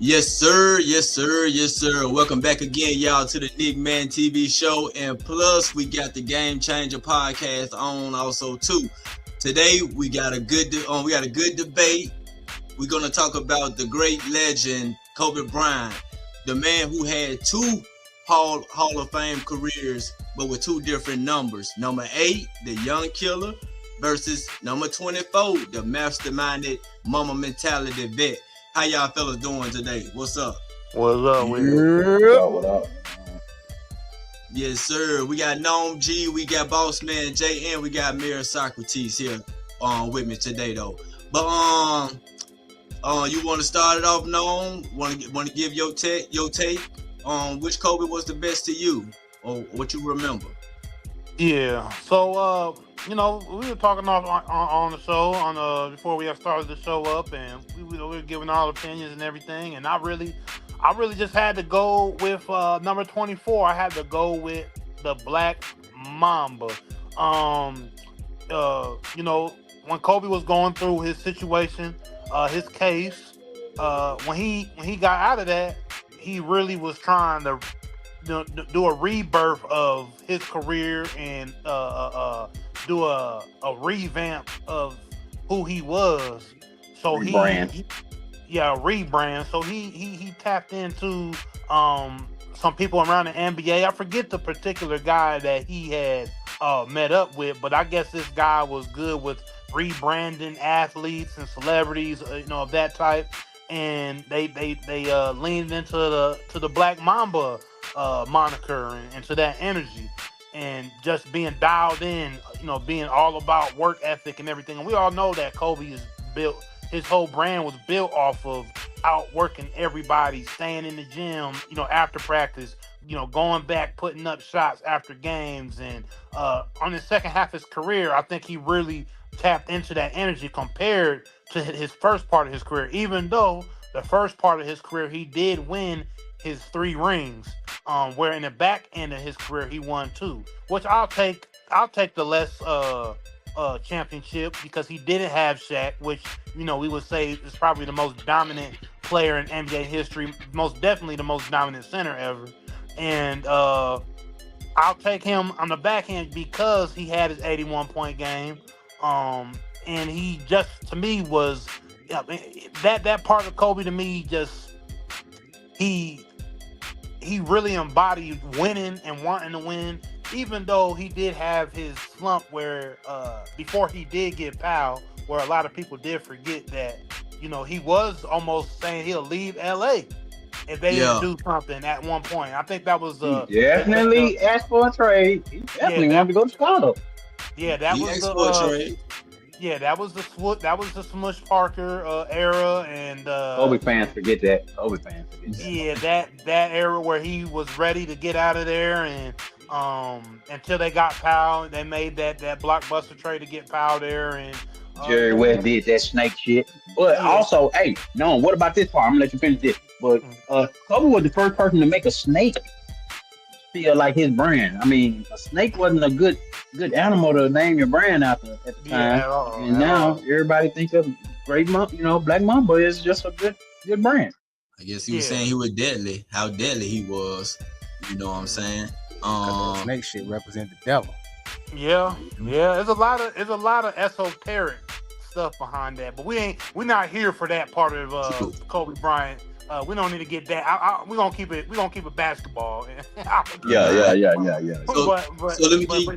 Yes, sir. Yes, sir. Yes, sir. Welcome back again, y'all, to the Nick Man TV show. And plus, we got the Game Changer podcast on also too. Today, we got a good debate. We're gonna talk about the great legend Kobe Bryant, the man who had two Hall of Fame careers, but with two different numbers. Number 8, the young killer, versus number 24, the masterminded mama mentality vet. How y'all fellas doing today? What's up? What's up? What up? Yes, sir. We got Gnome G, we got Boss Man J, and we got Mirror Socrates here with me today though. But you want to start it off, Gnome? Want to give your take on which Kobe was the best to you, or what you remember? Yeah. So we were talking on the show before we have started the show up, and we were giving our opinions and everything. And I really just had to go with number 24. I had to go with the Black Mamba. When Kobe was going through his situation, his case, when he got out of that, he really was trying to do a rebirth of his career and do a revamp of who he was. So rebrand. So he tapped into some people around the NBA. I forget the particular guy that he had met up with, but I guess this guy was good with rebranding athletes and celebrities, of that type. And they leaned into the Black Mamba moniker and to that energy, and just being dialed in, being all about work ethic and everything. And we all know that Kobe is built, his whole brand was built off of outworking everybody, staying in the gym, after practice, going back, putting up shots after games. And on the second half of his career, I think he really tapped into that energy compared to his first part of his career, even though the first part of his career, he did win his 3 rings, where in the back end of his career, he won 2, which I'll take the less championship, because he didn't have Shaq, which, we would say is probably the most dominant player in NBA history, most definitely the most dominant center ever. And I'll take him on the back end because he had his 81-point game. And he just, to me, was that part of Kobe, to me, just he really embodied winning and wanting to win, even though he did have his slump where before he did get Powell, where a lot of people did forget that, he was almost saying he'll leave LA if they didn't do something at one point. I think that was he definitely asked for a trade. He definitely wanted to go to Chicago. Yeah, that was the trade. Yeah, that was the Smush Parker era, and Kobe fans forget that. Yeah, that era where he was ready to get out of there, and until they got Powell, they made that blockbuster trade to get Powell there, and Jerry West did that snake shit. But also, hey, no, what about this part? I'm gonna let you finish this. But Kobe was the first person to make a snake feel like his brand. I mean, a snake wasn't a good animal to name your brand after at the time. And now everybody thinks of Black Mamba is just a good brand. I guess he was saying he was deadly, how deadly he was. You know what I'm saying? Snake shit represent the devil. Yeah. There's a lot of esoteric stuff behind that, but we're not here for that part of Kobe Bryant. We don't need to get that. We're gonna keep it basketball. Yeah. So let me give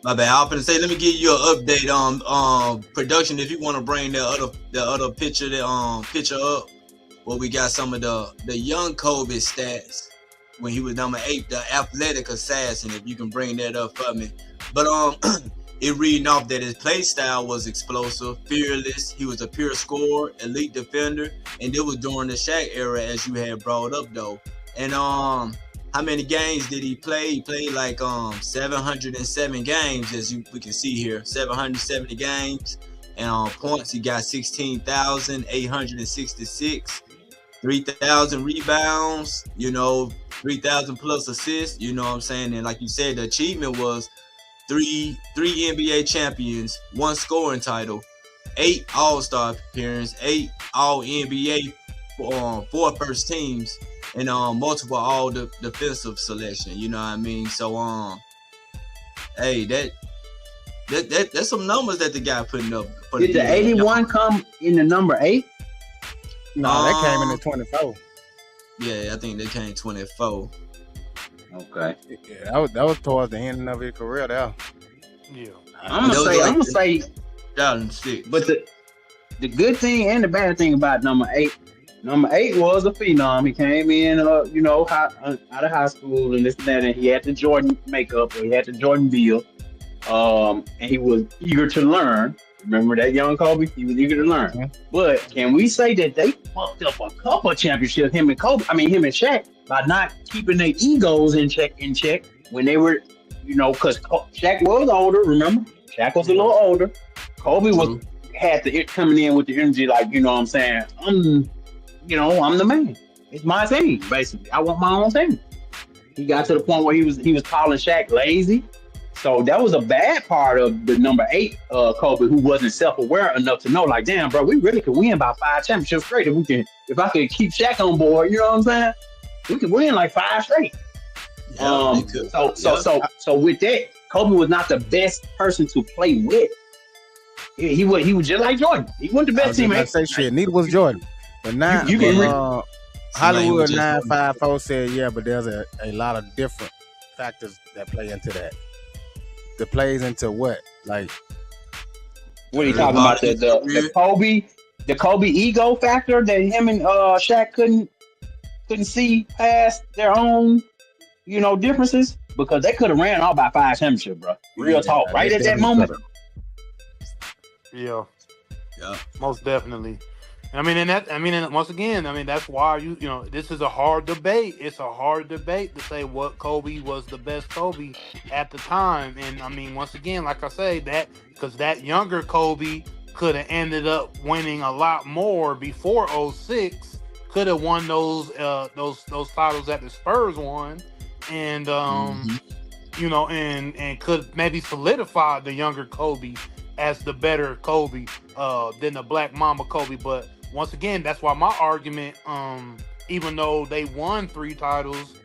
my bad. I was gonna say, let me give you an update on production. If you want to bring the other picture up, where we got some of the young Kobe stats when he was number 8, the athletic assassin. If you can bring that up for me. But it reading off that his play style was explosive, fearless. He was a pure scorer, elite defender, and it was during the Shaq era, as you had brought up though. And how many games did he play? He played like 707 games, as we can see here, 770 games. And points, he got 16,866, 3,000 rebounds, 3,000 plus assists, you know what I'm saying? And like you said, the achievement was three NBA champions, 1 scoring title, 8 All-Star appearances, 8 All-NBA, 4 first teams, and multiple all-defensive selection, you know what I mean? So, hey, that's some numbers that the guy putting up. Did the 81 come in the number 8? No, that came in the 24. Yeah, I think they came 24. Okay. Yeah, that was towards the end of his career there. Yeah. I'm gonna say 2006. But the good thing and the bad thing about number 8 was a phenom. He came in, out of high school and this and that, and he had the Jordan makeup, or he had the Jordan build. And he was eager to learn. Remember that young Kobe? He was eager to learn. Mm-hmm. But can we say that they fucked up a couple of championships, him and Shaq, by not keeping their egos in check when they were, because Shaq was older, remember? Shaq was a little older. Kobe had the coming in with the energy, like, you know what I'm saying? I'm the man. It's my team, basically. I want my own team. He got to the point where he was calling Shaq lazy. So that was a bad part of the number 8 Kobe, who wasn't self-aware enough to know, like, damn, bro, we really could win about 5 championships straight if I could keep Shaq on board. You know what I'm saying? We could win like 5 straight. So with that, Kobe was not the best person to play with. He was just like Jordan. He wasn't the best teammate. I say shit. Neither was Jordan. But now, Hollywood 954 said, yeah, but there's a lot of different factors that play into that. That plays into what? Like, what are you talking about? The Kobe ego factor that him and Shaq couldn't see past their own, differences, because they could have ran all by 5 championships, bro. Real talk, right at that moment. Yeah, most definitely. And once again, that's why this is a hard debate. It's a hard debate to say what Kobe was the best Kobe at the time. And once again, like I say, because that younger Kobe could have ended up winning a lot more before 06. Could have won those titles that the Spurs won, and and could maybe solidify the younger Kobe as the better Kobe than the Black Mamba Kobe. But once again, that's why my argument, even though they won 3 titles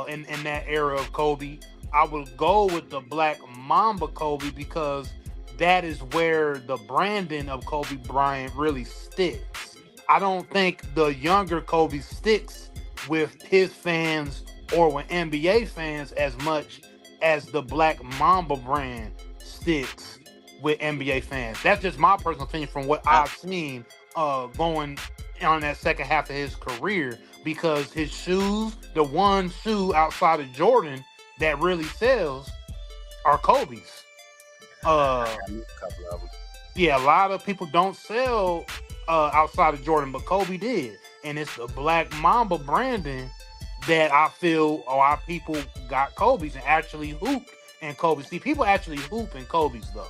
in that era of Kobe, I would go with the Black Mamba Kobe, because that is where the branding of Kobe Bryant really sticks. I don't think the younger Kobe sticks with his fans or with NBA fans as much as the Black Mamba brand sticks with NBA fans. That's just my personal opinion from what I've seen going on that second half of his career, because his shoes, the one shoe outside of Jordan that really sells, are Kobe's. A couple of them. Yeah, a lot of people don't sell outside of Jordan, but Kobe did, and it's the Black Mamba branding that I feel a lot of people got Kobe's and actually hooped in Kobe's. See, people actually hoop in Kobe's though.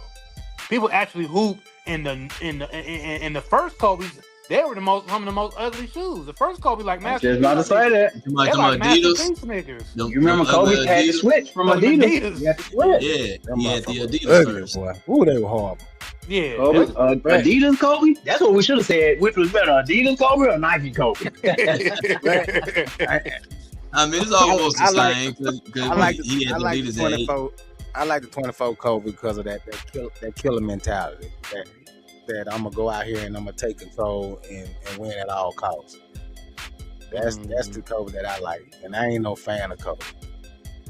People actually hoop in the first Kobe's. They were some of the most ugly shoes. The first Kobe, like Master. Just about to say that. Like Adidas sneakers. You remember Kobe had to switch from Adidas. He had to switch. Yeah, he had the Adidas first. Ooh, they were horrible. Yeah, Adidas Kobe. That's what we should have said. Which was better, Adidas Kobe or Nike Kobe? It's almost the same. I like the 24 Kobe because of that killer mentality. That I'm gonna go out here and I'm gonna take control and win at all costs. That's the Kobe that I like, and I ain't no fan of Kobe.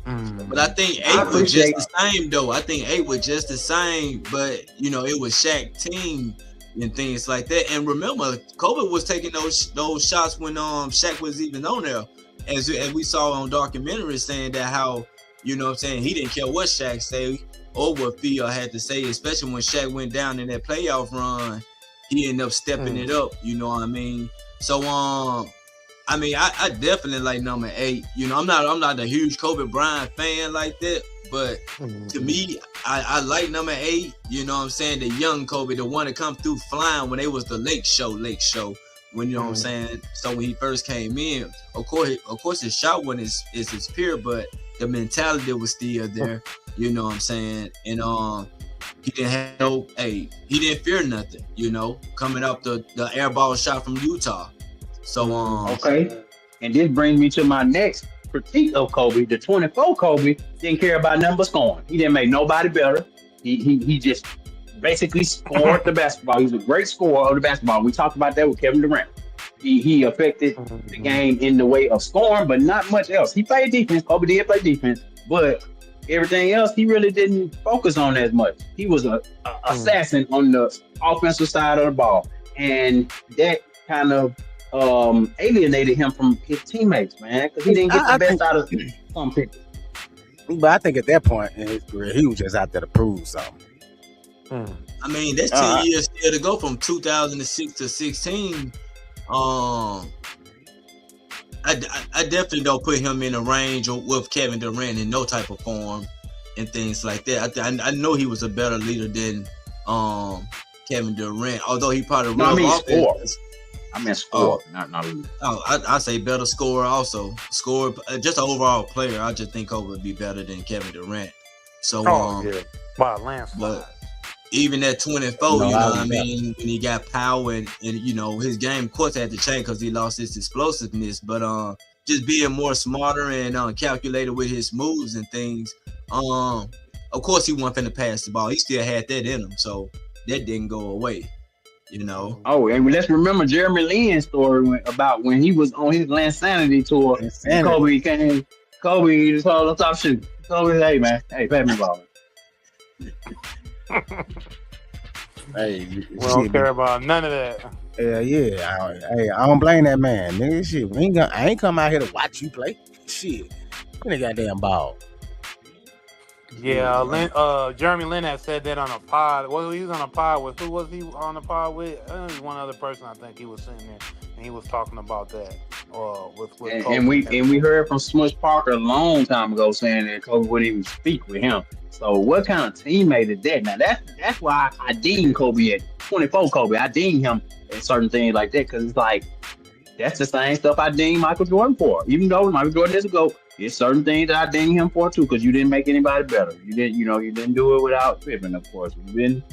But I think 8 was just the same though. I think 8 was just the same, but it was Shaq's team and things like that. And remember, Kobe was taking those shots when Shaq was even on there, as we saw on documentaries, saying that how he didn't care what Shaq said. or what Phil had to say, especially when Shaq went down in that playoff run. He ended up stepping it up. You know what I mean? So I mean, I definitely like number 8. You know, I'm not a huge Kobe Bryant fan like that, but to me, I like number 8. You know what I'm saying? The young Kobe, the one that come through flying when they was the Lake Show. When you know what I'm saying? So when he first came in, of course his shot wasn't is his peer, but the mentality was still there. You know what I'm saying? And he didn't have he didn't fear nothing, you know, coming up the airball shot from Utah. So okay. And this brings me to my next critique of Kobe. The 24 Kobe didn't care about nothing but scoring. He didn't make nobody better. He just basically scored the basketball. He was a great scorer of the basketball. We talked about that with Kevin Durant. He affected the game in the way of scoring, but not much else. He played defense. Kobe did play defense, but everything else he really didn't focus on as much. He was a assassin on the offensive side of the ball, and that kind of alienated him from his teammates, man, because he didn't get the best out of some people. But I think at that point in his career, he was just out there to prove something. I mean, that's 10 years still to go from 2006 to 16. I definitely don't put him in a range with Kevin Durant in no type of form and things like that. I know he was a better leader than Kevin Durant, although he probably score. Not leader. I say better scorer also. Scorer, just an overall player. I just think Kobe would be better than Kevin Durant. So by a landslide. Even at 24, you know what I mean, when he got power and you know, his game, of course, had to change because he lost his explosiveness. But just being more smarter and calculated with his moves and things. Of course, he wasn't finna pass the ball. He still had that in him, so that didn't go away. You know. Oh, and let's remember Jeremy Lin's story about when he was on his Lansanity tour. And Kobe came. Kobe just told him stop shooting. Kobe, hey man, pass me the ball. Hey, we don't care about none of that. Yeah. I don't blame that man. Nigga, shit, I ain't come out here to watch you play. Shit, give me the goddamn ball. Yeah, Jeremy Lin had said that on a pod. Well, he was on a pod with, who was he on the pod with? One other person, I think he was sitting there, and he was talking about that. With and we heard from Smush Parker a long time ago saying that Kobe wouldn't even speak with him. So what kind of teammate is that? Now that's why I deem Kobe at 24 Kobe. I deem him at certain things like that because it's like that's the same stuff I deem Michael Jordan for. Even though Michael Jordan doesn't go, there's certain things that I deem him for too because you didn't make anybody better. You didn't do it without Pippen, of course. You didn't,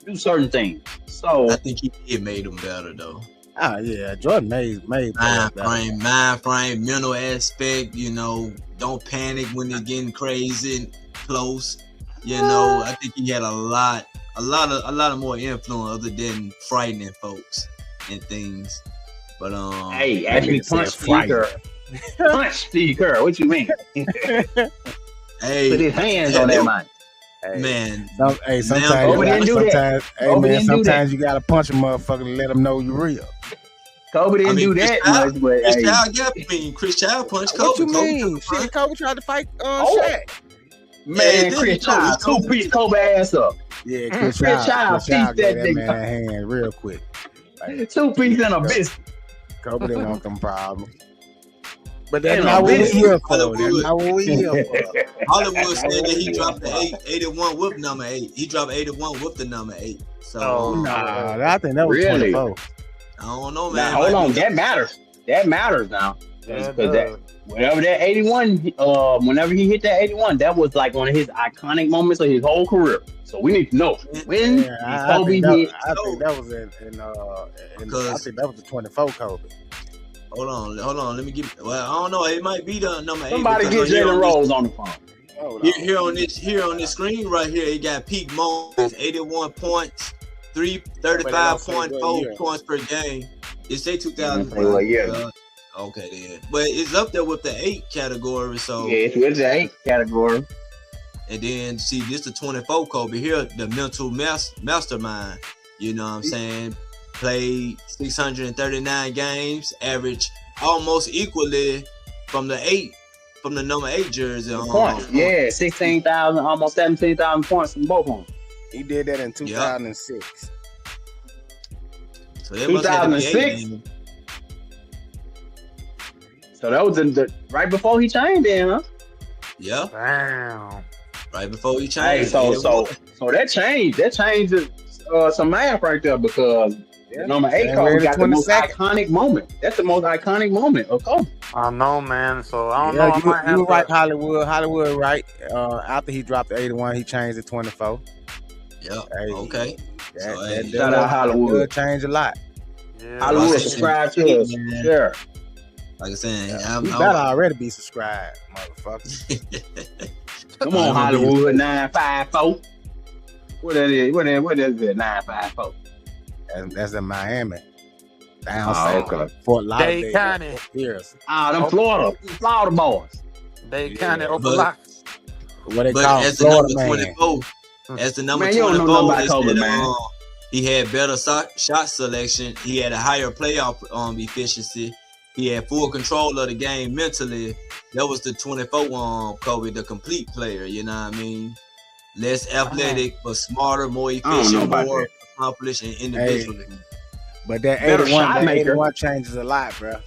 do certain things. So I think he made him better though. Oh yeah, Jordan made mind frame, mental aspect. Don't panic when it's getting crazy and close. I think he had a lot of more influence other than frightening folks and things. But hey, actually punch Steve Kerr. What you mean? Hey, put his hands on that mic. Man, sometimes you gotta punch a motherfucker to let them know you real. Kobe didn't do that much, but Chris Child punched What Kobe. you mean? Shit, Kobe tried to fight Shaq. Man, Chris Child two-piece Kobe ass up. Yeah, Chris Child gave that man a hand real quick. Like, two-piece and a biscuit. Kobe didn't want them problems. But that's not what we here for. That's not what we here for. Hollywood said that he dropped the 81 with number 8. He dropped 81 with the number 8. So I think that was really? 24. I don't know, man. Now, hold on, that matters. That matters now. Because whenever that 81, whenever he hit that 81, that was like one of his iconic moments of his whole career. So we need to know when Kobe hit. I think that was I think that was the 24 Kobe. Hold on. Let me get. Well, I don't know. It might be the number 8. Somebody get Jalen Rose on the phone. Here on this screen right here, it got peak moments, 81 points, 35.4 points per game. It say 2000. Okay then, but it's up there with the 8 category. So yeah, it's with the 8 category. And then see this the 24 Kobe here, the mental mastermind. You know what I'm saying? Played 639 games, average almost equally from the 8 from the number 8 jersey. Points. Yeah, 16,000, almost 17,000 points from both of them. He did that in 2006. So they must have been 2006. So that was right before he changed in, huh? Yeah. Damn. Right before he Hey, changed. so that changed some math right there because number 8 Kobe got the most iconic moment. That's the most iconic moment of Kobe. I know, man. So I don't know. You were right, Hollywood. Hollywood, right? After he dropped the 81, he changed to 24. Yeah. Hey, Okay. Shout out Hollywood. Changed a lot. Yeah. Hollywood, subscribe to us. Sure. Like I said, you better already be subscribed, motherfucker. Come on, Hollywood 954. What that is? What is it? 954. That's in Miami. Down south. Okay. Fort Lauderdale. Dade County. Years. Them Florida boys. Dade County, Opelika. What they but call as the Florida number man. 24, as the number Man, you don't know 24, nothing about Kobe, man. He had better shot selection. He had a higher playoff efficiency. He had full control of the game mentally. That was the 24 Kobe, the complete player. You know what I mean? Less athletic, but smarter, more efficient, more accomplished, and individually. Hey, but that 81 changes a lot, bro.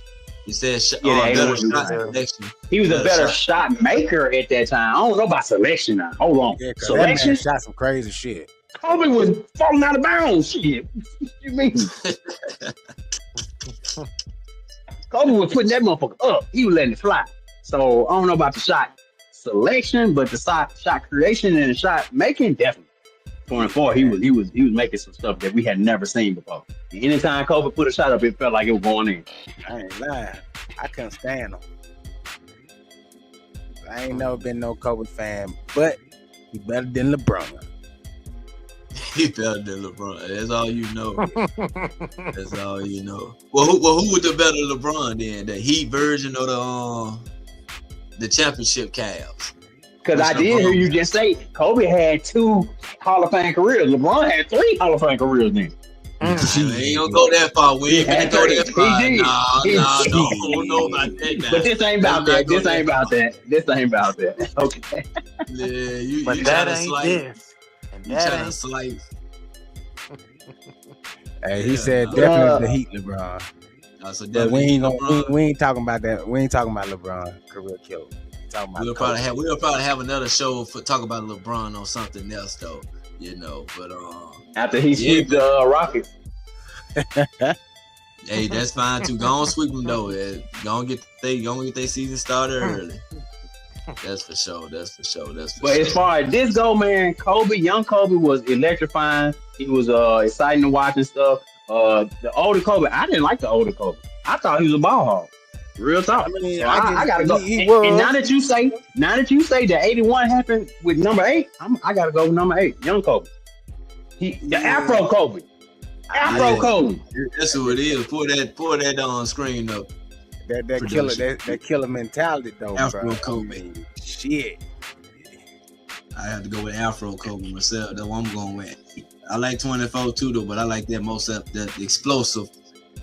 He said better shot selection. He was a better shot maker at that time. I don't know about selection now. Hold on. Yeah, selection? That man shot some crazy shit. Kobe was falling out of bounds. Shit. What you mean? Kobe was putting that motherfucker up. He was letting it fly. So I don't know about the shot selection, but the shot creation and the shot making, definitely. 24, he was making some stuff that we had never seen before. And anytime Kobe put a shot up, it felt like it was going in. I ain't lying. I couldn't stand him. I ain't never been no Kobe fan, but he better than LeBron. He better than LeBron. That's all you know. That's all you know. Well, who was the better LeBron then? The Heat version or the championship Cavs? Because I did hear you just say Kobe had 2 Hall of Fame careers. LeBron had 3 Hall of Fame careers then. He ain't gonna go that far. We ain't gonna go that far. No, don't know about that now. But this ain't about that. This ain't about that. This ain't about that. Okay. Yeah, you but you that trying to ain't slice. this. And You that trying to ain't slice. Hey, he said definitely the Heat, LeBron. So but we ain't talking about that. We ain't talking about LeBron career killer. We'll probably have another show for talk about LeBron or something else though, you know. But after he sweep the Rockets, hey, that's fine too. Go on, sweep them though. Go on get their season started early. That's for sure. But as far as this go, man, young Kobe was electrifying. He was exciting to watch and stuff. The older Kobe, I didn't like the older Kobe. I thought he was a ball hog. Real talk. I mean, so I gotta go. And now that you say that 81 happened with number 8, I gotta go with number 8, young Kobe. The Afro Kobe. Kobe. That's who it is. Pour that on screen up. That killer mentality though, Afro bro. Kobe. Shit. I have to go with Afro Kobe myself. That's what I'm going with. I like 24 too though, but I like that most of the explosive.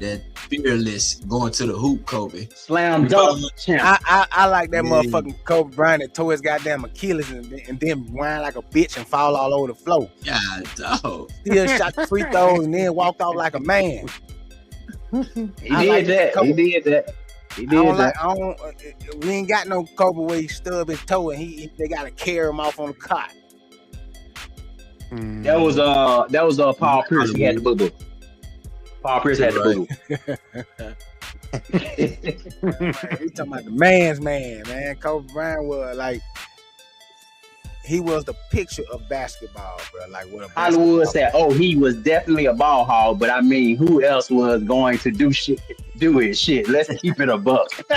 That fearless going to the hoop, Kobe. Slam dunk. I like that motherfucking Kobe Bryant that tore his goddamn Achilles and then whine like a bitch and fall all over the floor. God, dog. Still shot the free throws and then walked out like a man. He did that. We ain't got no Kobe where he stub his toe and they gotta carry him off on the cot. That was Paul Pierce. He had the boo-boo. Paul Pierce had the boo. He talking about the man's man. Kobe Bryant was like, he was the picture of basketball, bro. Like what Hollywood said, he was definitely a ball hog, but I mean, who else was going to do his shit? Let's keep it a buck. He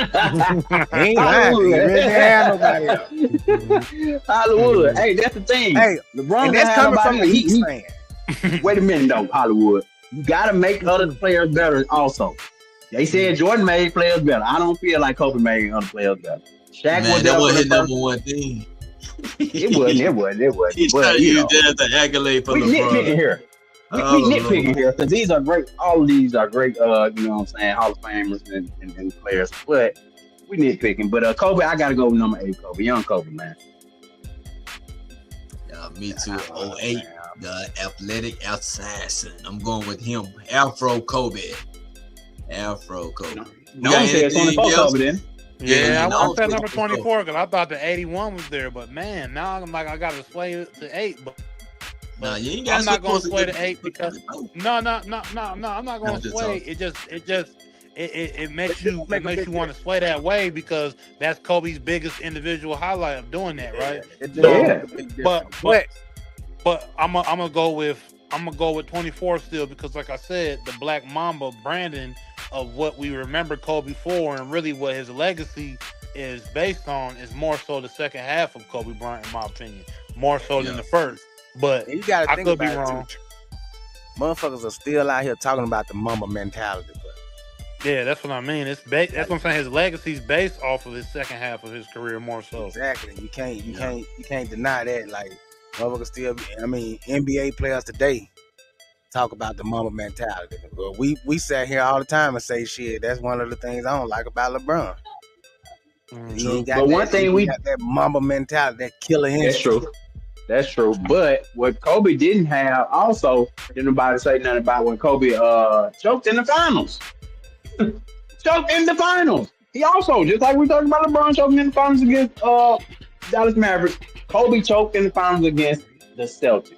ain't lying. He really had nobody else. Hollywood, hey, that's the thing. Hey, LeBron, and that's coming from the Heat fan. Wait a minute, though, Hollywood. You gotta make other players better also. They said Jordan made players better. I don't feel like Kobe made other players better. Shaq was that was his number one thing. It wasn't. He's trying to use that as an accolade for LeBron. Nitpicking here. We nitpicking here because these are great. All of these are great. You know what I'm saying, Hall of Famers and players. But we nitpicking, but Kobe, I gotta go with number 8, Kobe, young Kobe, man. Me too. 08, the athletic assassin. I'm going with him. Afro Kobe. Afro Kobe. No one said 24 Kobe then. Yeah, I said number 24 because I thought the 81 was there, but man, now I'm like I gotta sway it to 8, but no, you ain't got. I'm not gonna sway to 8 because no, I'm not gonna sway. It makes you want to sway that way because that's Kobe's biggest individual highlight of doing that, right? Yeah. But I'm gonna go with 24 still because, like I said, the Black Mamba branding of what we remember Kobe for and really what his legacy is based on is more so the second half of Kobe Bryant, in my opinion, more so than the first. But you gotta think I could be about wrong. Motherfuckers are still out here talking about the Mamba mentality. Yeah, that's what I mean. That's what I'm saying. His legacy's based off of his second half of his career more so. Exactly. You can't deny that. Like motherfuckers still. NBA players today talk about the Mamba mentality. But we sat here all the time and say shit. That's one of the things I don't like about LeBron. He ain't got that Mamba mentality, that killer instinct. That's true. But what Kobe didn't have, also, didn't nobody say nothing about when Kobe choked in the finals. Choked in the finals. He also, just like we talked about LeBron choking in the finals against Dallas Mavericks, Kobe choked in the finals against the Celtics.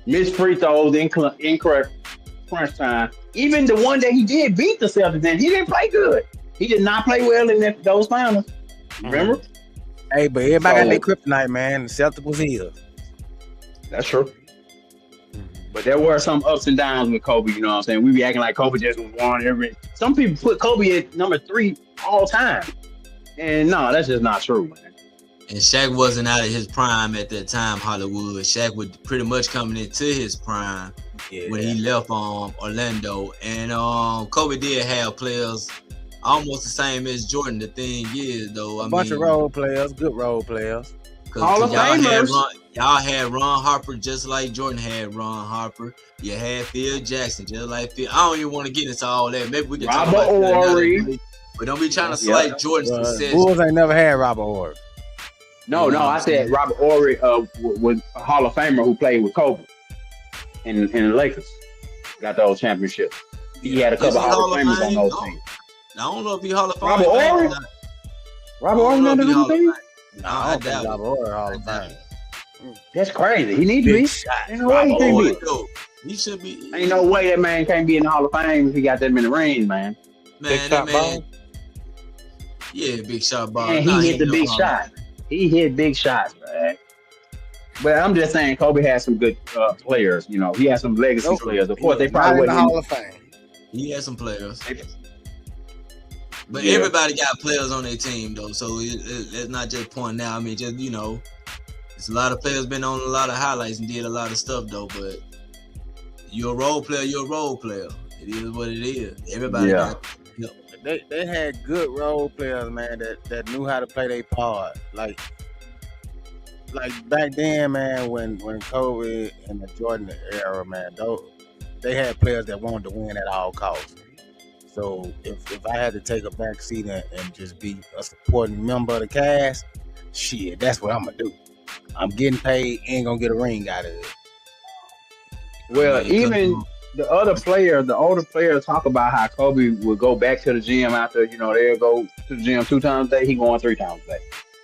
Missed free throws, incorrect crunch time. Even the one that he did beat the Celtics in, he didn't play good. He did not play well in those finals. Remember? Hey, but everybody got their kryptonite, man. The Celtics was here. That's true. But there were some ups and downs with Kobe, you know what I'm saying? We be acting like Kobe just was one every. Some people put Kobe at number 3 all time. And no, that's just not true, man. And Shaq wasn't out of his prime at that time, Hollywood. Shaq was pretty much coming into his prime when he left Orlando. And Kobe did have players almost the same as Jordan. The thing is, though, a bunch of role players, good role players. Hall of Famers. Y'all had Ron Harper just like Jordan had Ron Harper. You had Phil Jackson just like Phil. I don't even want to get into all that. Maybe we can talk about Horry. But don't be trying to slight Jordan's success. Bulls ain't never had Robert Horry. No, I said Robert Horry was a Hall of Famer who played with Kobe in the Lakers. Got those championships. He had a couple of Hall of Famers on those teams. I don't know if he Hall of Fame. Robert Horry? Robert Horry not in the Hall of Fame? No, I doubt Robert Horry Hall of Fame. That's crazy. He needs to be. Ain't no way he can't be. He should be. Ain't no way that man can't be in the Hall of Fame if he got that many rings, man. Big shot ball? Yeah, big shot ball. And he hit the big shot. He hit big shots, man. But I'm just saying, Kobe had some good players. You know, he had some legacy players. Of course, they probably wasn't in the Hall of Fame. He had some players. But everybody got players on their team, though. So it's not just pointing out. I mean, just, you know, it's a lot of players been on a lot of highlights and did a lot of stuff, though. But you're a role player. You're a role player. It is what it is. Everybody got. You know. They had good role players, man, that knew how to play their part. Like back then, man, when Kobe and the Jordan era, man, they had players that wanted to win at all costs. So if I had to take a back seat and just be a supporting member of the cast, shit, that's what I'm gonna do. I'm getting paid, ain't gonna get a ring out of it. Well, even the other players, the older players, talk about how Kobe would go back to the gym after, you know, they'll go to the gym 2 times a day, he going 3 times a day.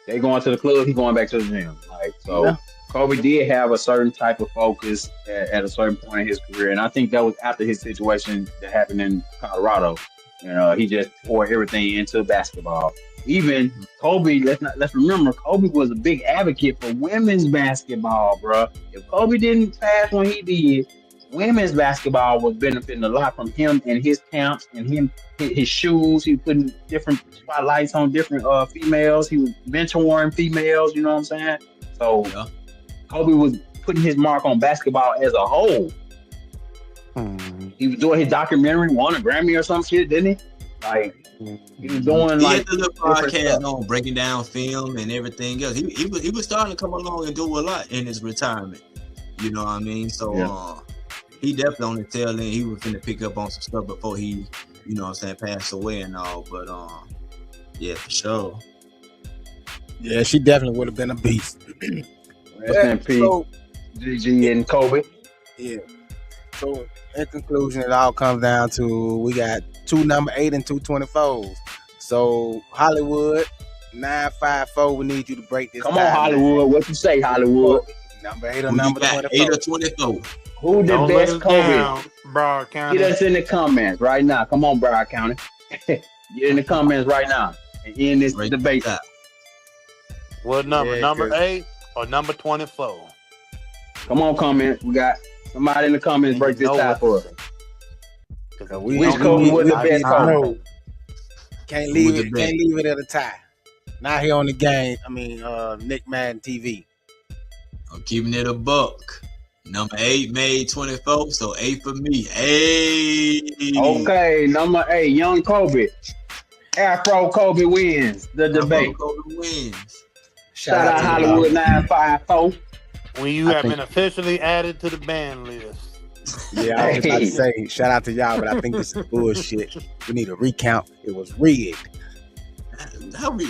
They going to the club, he going back to the gym. Like, so Kobe did have a certain type of focus at a certain point in his career, and I think that was after his situation that happened in Colorado. You know, he just poured everything into basketball. Even Kobe, let's remember, Kobe was a big advocate for women's basketball, bro. If Kobe didn't pass when he did, women's basketball was benefiting a lot from him and his camps and his shoes. He was putting different spotlights on different females. He was mentoring females, you know what I'm saying? So Kobe was putting his mark on basketball as a whole. He was doing his documentary, won a Grammy or some shit, didn't he? Like, he was doing he had the little podcast on breaking down film and everything else. He was starting to come along and do a lot in his retirement. You know what I mean? So he definitely on the tail end. He was finna pick up on some stuff before he you know what I'm saying, passed away and all. But yeah, for sure. Yeah, she definitely would have been a beast. Rest in peace, Gigi and Kobe. Yeah. So in conclusion, it all comes down to we got 2 number 8 and 2 24s. So Hollywood 954. We need you to break this. Come on, Hollywood. What you say, Hollywood? Number 8 or number 24? 8 or 24. Who the Don't best let us Kobe? down, Broward County. Get us in the comments right now. Come on, Broward County. Get in the comments right now and end this Right debate. there. What number? Yeah, Number 'cause- 8 or number 24? Come on, comment. We got somebody in the comments break this tie for us. Which Kobe was the best Kobe? Can't leave Who was it. the Can't leave it at a tie. Not here on the game. I mean, Nick Madden TV. I'm keeping it a buck. Number 8 made 24, so 8 for me. Hey. Okay, number 8, young Kobe. Afro Kobe wins the debate. Kobe wins. Shout out Hollywood 954. When you I have think- been officially added to the ban list. Yeah, I was about to say shout out to y'all, but I think this is bullshit. We need a recount. It was rigged. How we?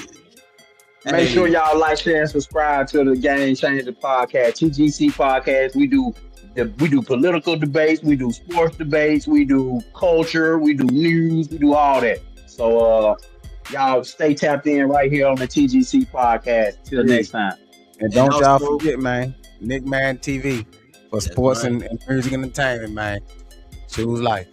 Make sure y'all like, share, and subscribe to the Game Changer Podcast, TGC Podcast. We do political debates, we do sports debates, we do culture, we do news, we do all that. So y'all stay tapped in right here on the TGC Podcast. Till next time. And don't also- y'all forget, man, Nick Madden TV for That's sports right. and music and entertainment, man. Choose life.